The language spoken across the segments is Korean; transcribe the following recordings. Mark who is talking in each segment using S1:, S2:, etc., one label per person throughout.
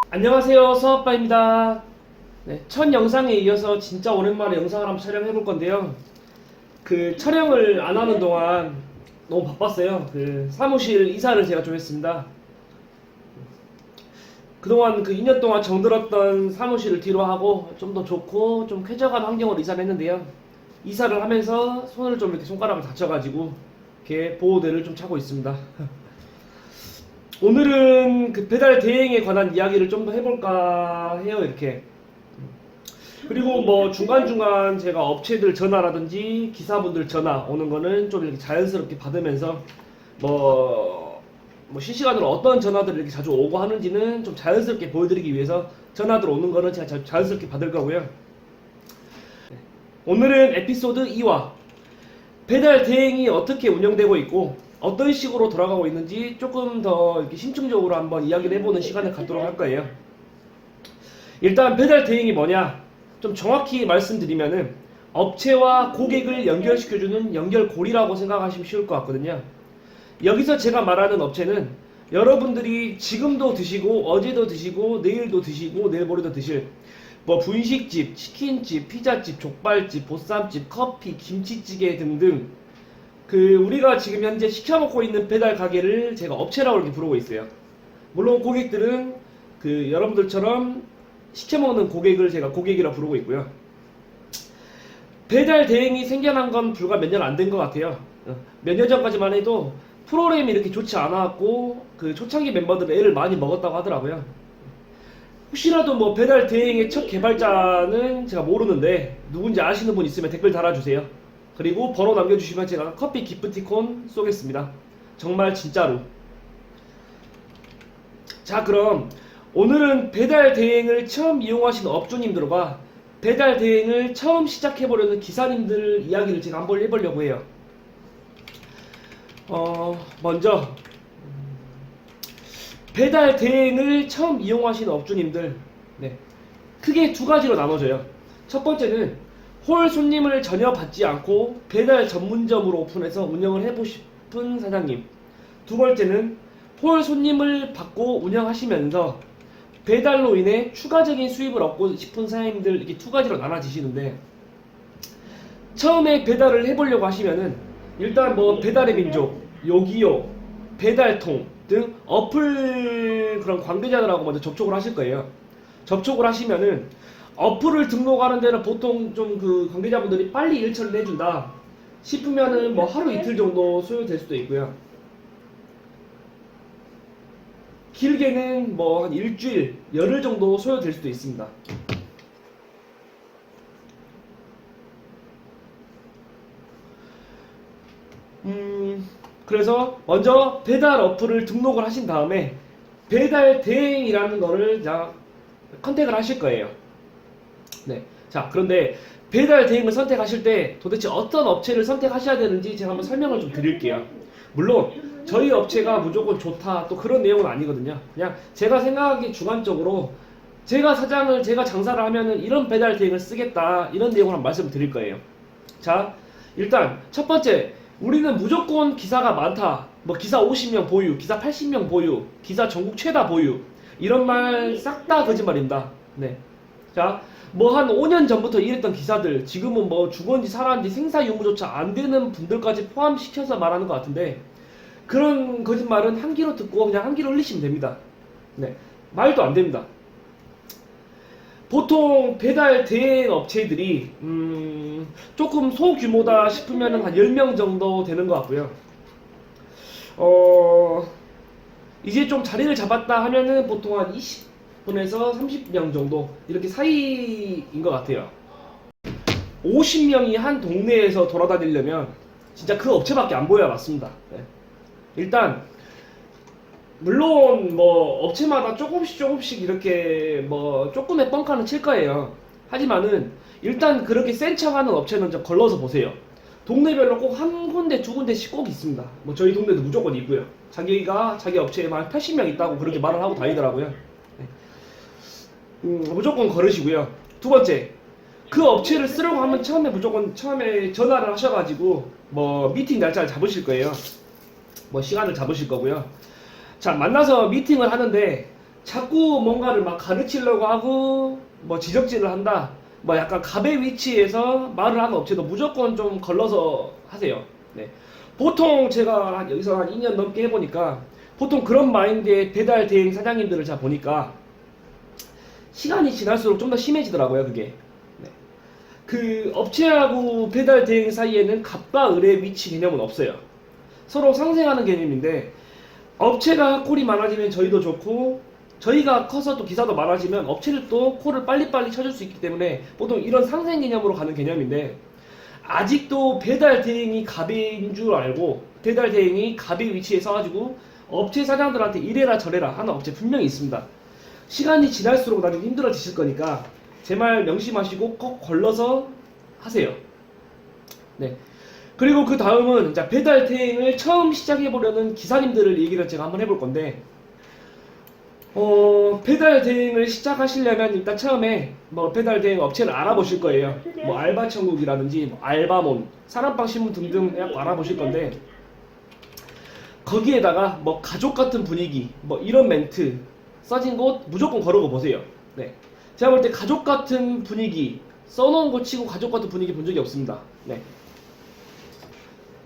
S1: 안녕하세요, 서아빠입니다. 네, 첫 영상에 이어서 진짜 오랜만에 영상을 한번 촬영해 볼 건데요. 촬영을 안 하는 동안 너무 바빴어요. 사무실 이사를 제가 좀 했습니다. 그동안 2년 동안 정들었던 사무실을 뒤로 하고 좀 더 좋고 좀 쾌적한 환경으로 이사를 했는데요. 이사를 하면서 손을 좀 이렇게 손가락을 다쳐가지고 이렇게 보호대를 좀 차고 있습니다. 오늘은 배달 대행에 관한 이야기를 좀 더 해볼까 해요, 이렇게. 그리고 뭐 중간중간 제가 업체들 전화라든지 기사분들 전화 오는 거는 좀 이렇게 자연스럽게 받으면서 뭐 실시간으로 어떤 전화들이 이렇게 자주 오고 하는지는 좀 자연스럽게 보여드리기 위해서 전화들 오는 거는 제가 자연스럽게 받을 거고요. 오늘은 에피소드 2화 배달 대행이 어떻게 운영되고 있고 어떤 식으로 돌아가고 있는지 조금 더 이렇게 심층적으로 한번 이야기를 해보는 시간을 갖도록 할 거예요. 일단 배달 대행이 뭐냐? 좀 정확히 말씀드리면은 업체와 고객을 연결시켜주는 연결고리라고 생각하시면 쉬울 것 같거든요. 여기서 제가 말하는 업체는 여러분들이 지금도 드시고 어제도 드시고 내일도 드시고 내일 모레도 드실 뭐 분식집, 치킨집, 피자집, 족발집, 보쌈집, 커피, 김치찌개 등등 우리가 지금 현재 시켜먹고 있는 배달 가게를 제가 업체라고 이렇게 부르고 있어요. 물론 고객들은 여러분들처럼 시켜먹는 고객을 제가 고객이라 부르고 있고요. 배달 대행이 생겨난 건 불과 몇 년 안 된 것 같아요. 몇 년 전까지만 해도 프로그램이 이렇게 좋지 않았고 초창기 멤버들 애를 많이 먹었다고 하더라고요. 혹시라도 뭐 배달 대행의 첫 개발자는 제가 모르는데 누군지 아시는 분 있으면 댓글 달아주세요. 그리고 번호 남겨주시면 제가 커피 기프티콘 쏘겠습니다. 정말 진짜로. 자, 그럼 오늘은 배달 대행을 처음 이용하신 업주님들과 배달 대행을 처음 시작해보려는 기사님들 이야기를 제가 한번 해보려고 해요. 먼저 배달 대행을 처음 이용하신 업주님들, 크게 두 가지로 나눠져요. 첫 번째는 홀 손님을 전혀 받지 않고 배달 전문점으로 오픈해서 운영을 해보고 싶은 사장님. 두 번째는 홀 손님을 받고 운영하시면서 배달로 인해 추가적인 수입을 얻고 싶은 사장님들, 이렇게 두 가지로 나눠지시는데, 처음에 배달을 해보려고 하시면은 일단 뭐 배달의 민족, 요기요, 배달통 등 어플 그런 관계자들하고 먼저 접촉을 하실 거예요. 접촉을 하시면은 어플을 등록하는 데는 보통 좀 관계자분들이 빨리 일처리를 해준다 싶으면은 뭐 하루 이틀 정도 소요될 수도 있고요. 길게는 뭐 한 일주일, 열흘 정도 소요될 수도 있습니다. 그래서 먼저 배달 어플을 등록을 하신 다음에 배달 대행이라는 거를 컨택을 하실 거예요. 네. 자, 그런데 배달 대행을 선택하실 때 도대체 어떤 업체를 선택하셔야 되는지 제가 한번 설명을 좀 드릴게요. 물론 저희 업체가 무조건 좋다 또 그런 내용은 아니거든요. 그냥 제가 생각하기 주관적으로 제가 장사를 하면은 이런 배달 대행을 쓰겠다 이런 내용을 한번 말씀드릴 거예요. 자, 일단 첫 번째, 우리는 무조건 기사가 많다, 뭐 기사 50명 보유, 기사 80명 보유, 기사 전국 최다 보유, 이런 말 싹 다 거짓말입니다. 네. 자, 뭐 한 5년 전부터 일했던 기사들, 지금은 뭐 죽었는지 살았는지 생사 유무조차 안 되는 분들까지 포함시켜서 말하는 것 같은데, 그런 거짓말은 한 귀로 듣고 그냥 한 귀로 흘리시면 됩니다. 네. 말도 안 됩니다. 보통 배달 대행 업체들이 조금 소규모다 싶으면 한 10명 정도 되는 것 같고요. 이제 좀 자리를 잡았다 하면은 보통 한 20분에서 30명 정도 이렇게 사이인 것 같아요. 50명이 한 동네에서 돌아다니려면 진짜 그 업체밖에 안 보여야 맞습니다. 네. 일단 물론 뭐 업체마다 조금씩 이렇게 뭐 조금의 뻥카는 칠 거예요. 하지만은 일단 그렇게 센 척하는 업체는 좀 걸러서 보세요. 동네별로 꼭 한 군데 두 군데씩 꼭 있습니다. 뭐 저희 동네도 무조건 있고요. 자기 업체에만 80명 있다고 그렇게 말을 하고 다니더라고요. 무조건 걸으시고요. 두 번째, 그 업체를 쓰려고 하면 처음에 전화를 하셔가지고 뭐 미팅 날짜를 잡으실 거예요. 뭐 시간을 잡으실 거고요. 자, 만나서 미팅을 하는데 자꾸 뭔가를 막 가르치려고 하고 뭐 지적질을 한다. 뭐 약간 갑의 위치에서 말을 하는 업체도 무조건 좀 걸러서 하세요. 네. 보통 제가 여기서 한 2년 넘게 해보니까 보통 그런 마인드의 배달 대행 사장님들을 제가 보니까 시간이 지날수록 좀 더 심해지더라고요, 그게. 네. 그 업체하고 배달 대행 사이에는 갑과 을의 위치 개념은 없어요. 서로 상생하는 개념인데 업체가 콜이 많아지면 저희도 좋고 저희가 커서 또 기사도 많아지면 업체를 또 콜을 빨리빨리 쳐줄 수 있기 때문에 보통 이런 상생 개념으로 가는 개념인데 아직도 배달 대행이 갑인 줄 알고 배달 대행이 갑의 위치에 서가지고 업체 사장들한테 이래라 저래라 하는 업체 분명히 있습니다. 시간이 지날수록 나중에 힘들어지실 거니까 제 말 명심하시고 꼭 걸러서 하세요. 네. 그리고 그 다음은 배달 대행을 처음 시작해보려는 기사님들을 얘기를 제가 한번 해볼 건데 배달 대행을 시작하시려면 일단 처음에 뭐 배달 대행 업체를 알아보실 거예요. 뭐 알바천국이라든지 뭐 알바몬, 사람방 신문 등등 알아보실 건데 거기에다가 뭐 가족 같은 분위기 뭐 이런 멘트 써진 곳 무조건 걸어보 보세요. 네. 제가 볼 때 가족 같은 분위기 써놓은 거 치고 가족 같은 분위기 본 적이 없습니다. 네.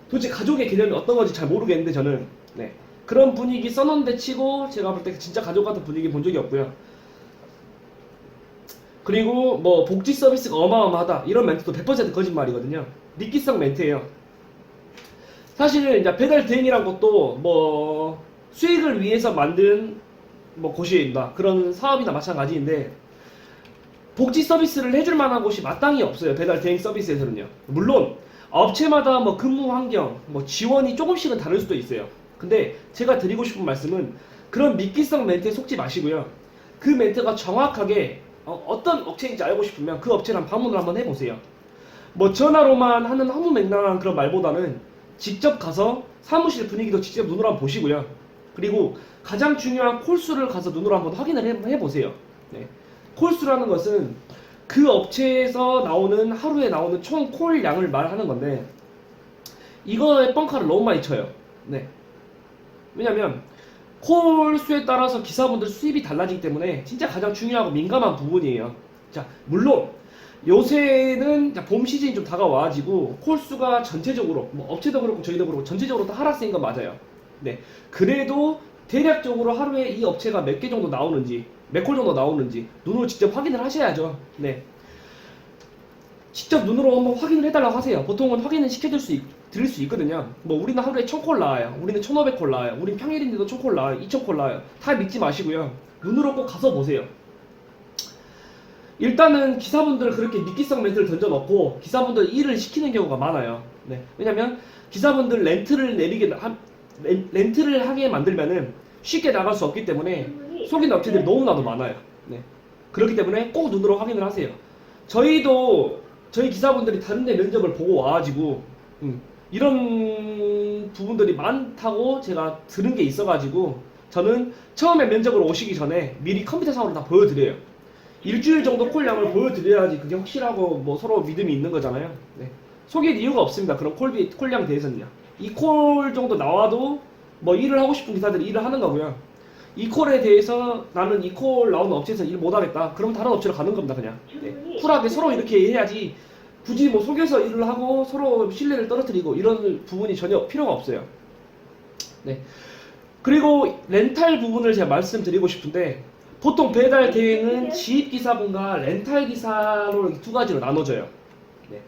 S1: 도대체 가족의 개념이 어떤 건지 잘 모르겠는데 저는 네. 그런 분위기 써놓은데 치고 제가 볼 때 진짜 가족 같은 분위기 본 적이 없고요. 그리고 뭐 복지 서비스가 어마어마하다 이런 멘트도 100% 거짓말이거든요. 미끼성 멘트예요. 사실 이제 배달 대행이란 것도 뭐 수익을 위해서 만든 뭐 곳이다 그런 사업이나 마찬가지인데 복지 서비스를 해줄 만한 곳이 마땅히 없어요. 배달 대행 서비스에서는요. 물론 업체마다 뭐 근무 환경, 뭐 지원이 조금씩은 다를 수도 있어요. 근데 제가 드리고 싶은 말씀은 그런 미끼성 멘트에 속지 마시고요. 그 멘트가 정확하게 어떤 업체인지 알고 싶으면 그 업체랑 방문을 한번 해보세요. 뭐 전화로만 하는 허무맹랑한 그런 말보다는 직접 가서 사무실 분위기도 직접 눈으로 한번 보시고요. 그리고 가장 중요한 콜수를 가서 눈으로 한번 확인을 해보세요. 네. 콜수라는 것은 그 업체에서 나오는 하루에 나오는 총 콜 양을 말하는 건데 이거에 뻥카를 너무 많이 쳐요. 네. 왜냐면 콜 수에 따라서 기사분들 수입이 달라지기 때문에 진짜 가장 중요하고 민감한 부분이에요. 자, 물론 요새는 봄 시즌이 좀 다가와가지고 콜 수가 전체적으로 뭐 업체도 그렇고 저희도 그렇고 전체적으로 다 하락세인 건 맞아요. 네. 그래도 대략적으로 하루에 이 업체가 몇 개 정도 나오는지 몇 콜 정도 나오는지 눈으로 직접 확인을 하셔야죠. 네. 직접 눈으로 한번 확인을 해달라고 하세요. 보통은 확인을 드릴 수 있거든요. 뭐 우리는 하루에 1000콜 나와요. 우리는 1500콜 나와요. 우린 평일인데도 1000콜 나와요. 2000콜 나와요. 다 믿지 마시고요. 눈으로 꼭 가서 보세요. 일단은 기사분들 그렇게 미끼성 멘트를 던져놓고 기사분들 일을 시키는 경우가 많아요. 네. 왜냐면 기사분들 렌트를 하게 만들면은 쉽게 나갈 수 없기 때문에 속이는 업체들이 너무나도 많아요. 네. 그렇기 때문에 꼭 눈으로 확인을 하세요. 저희 기사분들이 다른 데 면접을 보고 와가지고 이런 부분들이 많다고 제가 들은 게 있어가지고 저는 처음에 면접을 오시기 전에 미리 컴퓨터상으로 다 보여드려요. 일주일 정도 콜량을 보여드려야지 그게 확실하고 뭐 서로 믿음이 있는 거잖아요. 네. 속일 이유가 없습니다. 그런 콜량 대해서는요. 이 콜 정도 나와도 뭐 일을 하고 싶은 기사들이 일을 하는 거고요. 이 콜에 대해서 나는 이 콜 나오는 업체에서 일 못하겠다. 그럼 다른 업체로 가는 겁니다. 그냥 네. 쿨하게 서로 이렇게 해야지 굳이 뭐 속여서 일을 하고 서로 신뢰를 떨어뜨리고 이런 부분이 전혀 필요가 없어요. 네. 그리고 렌탈 부분을 제가 말씀드리고 싶은데 보통 배달 대행은 지입기사분과 렌탈기사로 두 가지로 나눠져요. 네.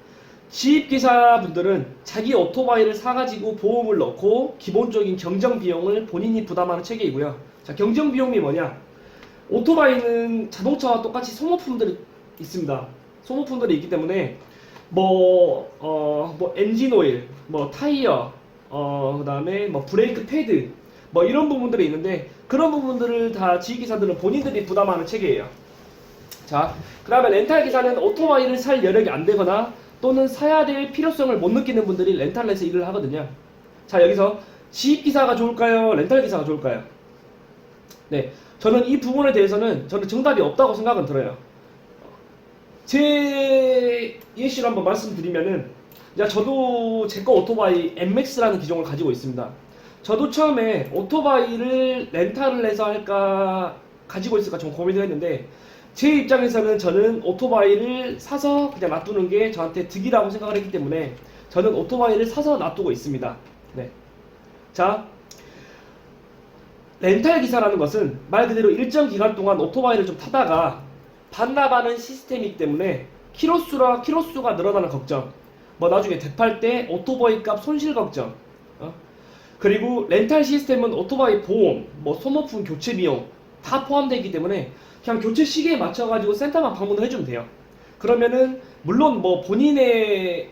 S1: 지입기사분들은 자기 오토바이를 사가지고 보험을 넣고 기본적인 경정비용을 본인이 부담하는 체계이고요. 자, 경정비용이 뭐냐? 오토바이는 자동차와 똑같이 소모품들이 있습니다. 소모품들이 있기 때문에 뭐 엔진오일, 뭐 타이어, 그 다음에 뭐 브레이크 패드, 뭐 이런 부분들이 있는데 그런 부분들을 다 지휘기사들은 본인들이 부담하는 체계예요. 자, 그 다음에 렌탈기사는 오토바이를 살 여력이 안 되거나 또는 사야 될 필요성을 못 느끼는 분들이 렌탈에서 일을 하거든요. 자, 여기서 지휘기사가 좋을까요? 렌탈기사가 좋을까요? 네, 저는 이 부분에 대해서는 저는 정답이 없다고 생각은 들어요. 제 예시로 한번 말씀드리면은 저도 제거 오토바이 MX라는 기종을 가지고 있습니다. 저도 처음에 오토바이를 렌탈을 해서 할까 가지고 있을까 좀 고민을 했는데 제 입장에서는 저는 오토바이를 사서 그냥 놔두는 게 저한테 득이라고 생각을 했기 때문에 저는 오토바이를 사서 놔두고 있습니다. 네. 자, 렌탈 기사라는 것은 말 그대로 일정 기간 동안 오토바이를 좀 타다가 반납하는 시스템이기 때문에 키로수가 늘어나는 걱정, 뭐 나중에 되팔 때 오토바이 값 손실 걱정, 그리고 렌탈 시스템은 오토바이 보험, 뭐 소모품 교체 비용 다 포함되어 있기 때문에 그냥 교체 시기에 맞춰가지고 센터만 방문을 해주면 돼요. 그러면은 물론 뭐 본인의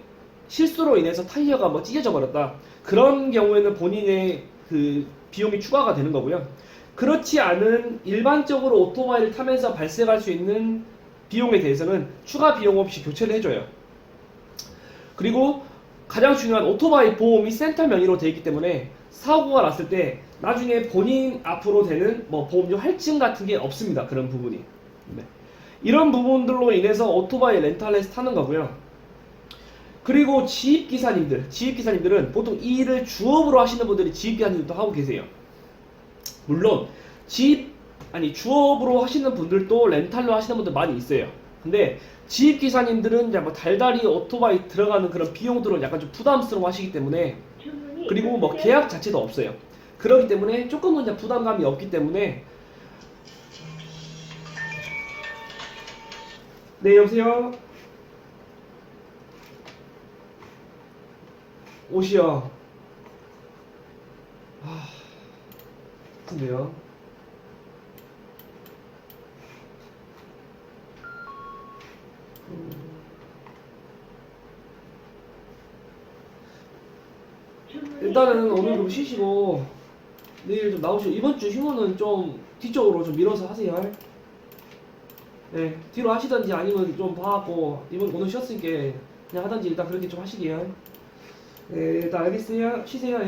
S1: 실수로 인해서 타이어가 뭐 찢어져 버렸다, 그런 경우에는 본인의 그 비용이 추가가 되는 거고요. 그렇지 않은 일반적으로 오토바이를 타면서 발생할 수 있는 비용에 대해서는 추가 비용 없이 교체를 해줘요. 그리고 가장 중요한 오토바이 보험이 센터 명의로 되어 있기 때문에 사고가 났을 때 나중에 본인 앞으로 되는 뭐 보험료 할증 같은 게 없습니다. 그런 부분이. 네. 이런 부분들로 인해서 오토바이 렌탈에서 타는 거고요. 그리고 지입기사님들은 보통 이 일을 주업으로 하시는 분들이 지입기사님들도 하고 계세요. 물론 주업으로 하시는 분들도 렌탈로 하시는 분들 많이 있어요. 근데 지입기사님들은 이제 뭐 달달이 오토바이 들어가는 그런 비용들은 약간 좀 부담스러워 하시기 때문에, 그리고 뭐 계약 자체도 없어요. 그렇기 때문에 조금은 이제 부담감이 없기 때문에. 네, 여보세요? 옷이요. 근데요. 일단은 오늘 좀 쉬시고 내일 좀 나오시고, 이번 주 휴무는 좀 뒤쪽으로 좀 밀어서 하세요. 네, 뒤로 하시던지 아니면 좀 봐갖고 오늘 쉬었으니까 그냥 하던지 일단 그렇게 좀 하시게요. 네, 일단 알겠어요. 쉬세요.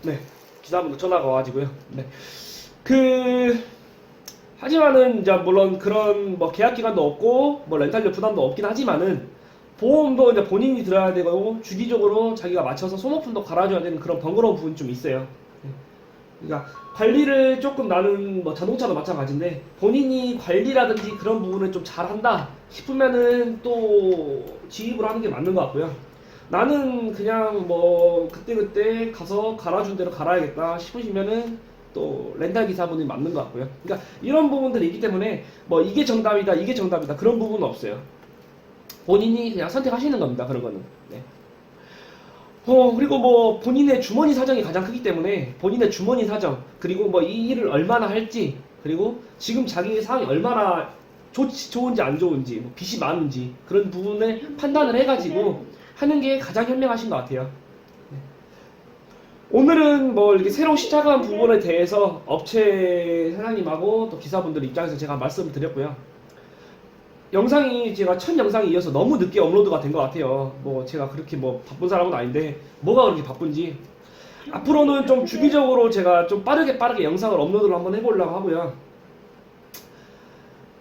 S1: 네, 기사분도 전화가 와가지고요. 네, 하지만은 이제 물론 그런 뭐 계약 기간도 없고 뭐 렌탈료 부담도 없긴 하지만은 보험도 이제 본인이 들어야 되고 주기적으로 자기가 맞춰서 소모품도 갈아줘야 되는 그런 번거로운 부분이 좀 있어요. 그러니까 관리를 조금, 나는 뭐 자동차도 마찬가지인데 본인이 관리라든지 그런 부분을 좀 잘한다 싶으면은 또 지입을 하는 게 맞는 것 같고요. 나는 그냥 뭐 그때그때 가서 갈아준 대로 갈아야겠다 싶으시면은 또 렌탈 기사분이 맞는 것 같고요. 그러니까 이런 부분들이 있기 때문에 뭐 이게 정답이다 그런 부분은 없어요. 본인이 그냥 선택하시는 겁니다. 그런 거는. 네. 그리고 뭐 본인의 주머니 사정이 가장 크기 때문에 본인의 주머니 사정, 그리고 뭐 이 일을 얼마나 할지, 그리고 지금 자기 상황이 얼마나 좋은지 안 좋은지, 뭐 빚이 많은지, 그런 부분을 판단을 해가지고 하는 게 가장 현명하신 것 같아요. 네. 오늘은 뭐 이렇게 새로 시작한 부분에 대해서 업체 사장님하고 또 기사분들 입장에서 제가 말씀을 드렸고요. 영상이 제가 첫 영상에 이어서 너무 늦게 업로드가 된 것 같아요. 뭐 제가 그렇게 뭐 바쁜 사람은 아닌데 뭐가 그렇게 바쁜지, 앞으로는 좀 주기적으로 제가 좀 빠르게 영상을 업로드를 한번 해보려고 하고요.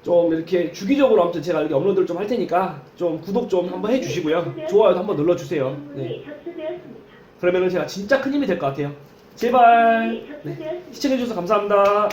S1: 좀 이렇게 주기적으로 아무튼 제가 이렇게 업로드를 좀 할 테니까 좀 구독 좀 한번 해주시고요. 좋아요도 한번 눌러주세요. 네. 그러면은 제가 진짜 큰 힘이 될 것 같아요. 제발. 네. 시청해주셔서 감사합니다.